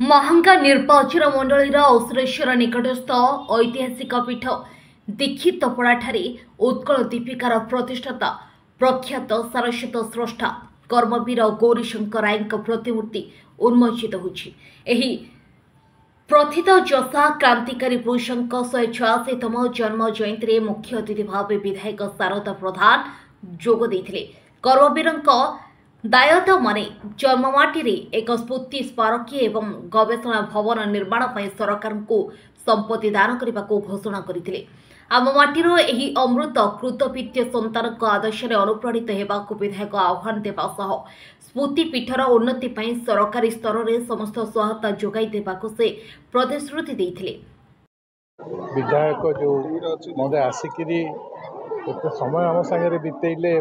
महांगा निर्वाचन मंडल औश्लेश्वर निकटस्थ ऐतिहासिक पीठ दीक्षितपड़ा उत्कल दीपिकार प्रतिष्ठाता प्रख्यात सारस्वत स्रष्टा कर्मवीर गौरीशंकर राय प्रतिमूर्ति उन्मोचित होछि। प्रथित जसा क्रांतिकारी पुरुषों 186तम जन्म जयंती मुख्य अतिथि भाव विधायक शारदा प्रधान जोग देथिले। कर्मवीर दायत माने जन्ममाटी एक स्फूर्ति स्मारकी एवं गवेषणा भवन निर्माण पर सरकार को संपत्ति दान करने को घोषणा करते। आम माटीर एही अमृत कृतपित्य संतान आदर्श अनुप्राणित होगा विधायक आह्वान देवा सह स्मृति पीठर उन्नति पर सरकारी स्तर में समस्त सहायता जोगाई देवाक से प्रतिश्रुति देते। विधायक जो महोदय आसिकी समय आम सागर बीतेले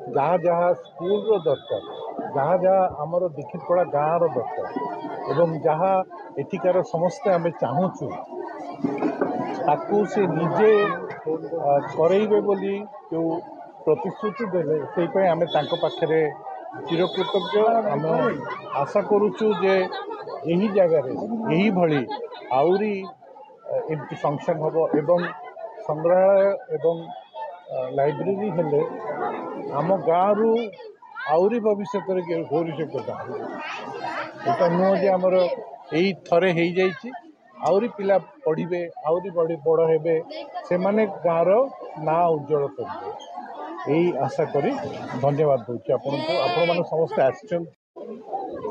जहाँ जहाँ स्कूल दरकार जहाँ जहाँ आमर दीक्षितपड़ा गाँव दरकार एवं जहाँ एठिकार समस्ते आम चाहूँ ताकू से निजे करेबे बोली जो प्रतिश्रुति देले से आम पाखे चिरकृतज्ञ। आम आशा करुचु जे यही जगार यही भली आउरी एमती फंक्शन हम एवं संग्रहालय एवं लाइब्रेरी हेले आम गाँव आउरी भविष्य गौरीशंकर यहाँ नुह जे आमर यही थरे हो जाइए आउरी पिला पढ़े आउरी बड़ हे से माने गाँव ना उज्जवल करेंगे यही आशा करी धन्यवाद दूसरी आपण मैंने समस्ते आसचन।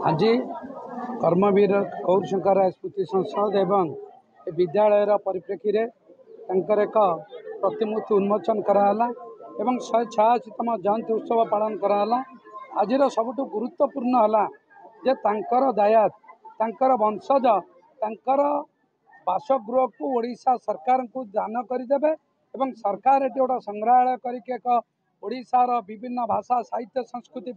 आज कर्मवीर गौरीशंकर राय स्मृति संसद एवं विद्यालय परिप्रेक्षी एक प्रतिमूर्ति उन्मोचन कराला एवं 186तम जयंती उत्सव पालन कराला। आज सबुठ गुरुत्वपूर्ण है जे तांकर दायात तांकर वंशज तांकर बासगृह को ओडिशा सरकार को दान करदेवे एवं सरकार ये गोटे संग्रहालय करके एक ओडिशार विभिन्न भाषा साहित्य संस्कृति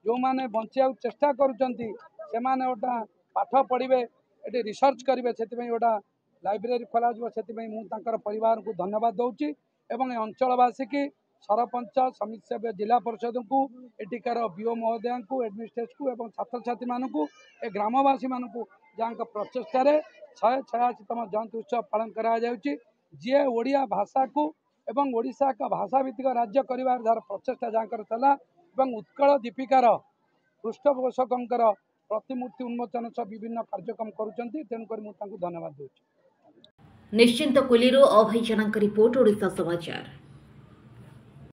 जो माने बंचा चेष्टा करुँचे से गोटा पाठ पढ़े ये रिसर्च करेंगे से गोटा लाइब्रेरी खोल से परिवार को धन्यवाद दूची एवं अंचलवासी की सरपंच समिति सभ्य जिला परिषद को एटिकार बीओ महोदय को एडमिनिस्ट्रेट को एवं छात्र छात्री मानू ए ग्रामवासी मानू जहाँ प्रचेषार 186तम जयंती उत्सव पालन करा जी ओडिया भाषा को एवं ओडिशा का भाषा भित्तिक राज्य कर प्रचेषा जहाँ उत्कल दीपिकार पृष्ठपोषकों प्रतिमूर्ति उन्मोचन सह विभिन्न कार्यक्रम करुँच धन्यवाद दूँ। निश्चिंत कुलीरू अभय जनक रिपोर्ट ओडिशा समाचार।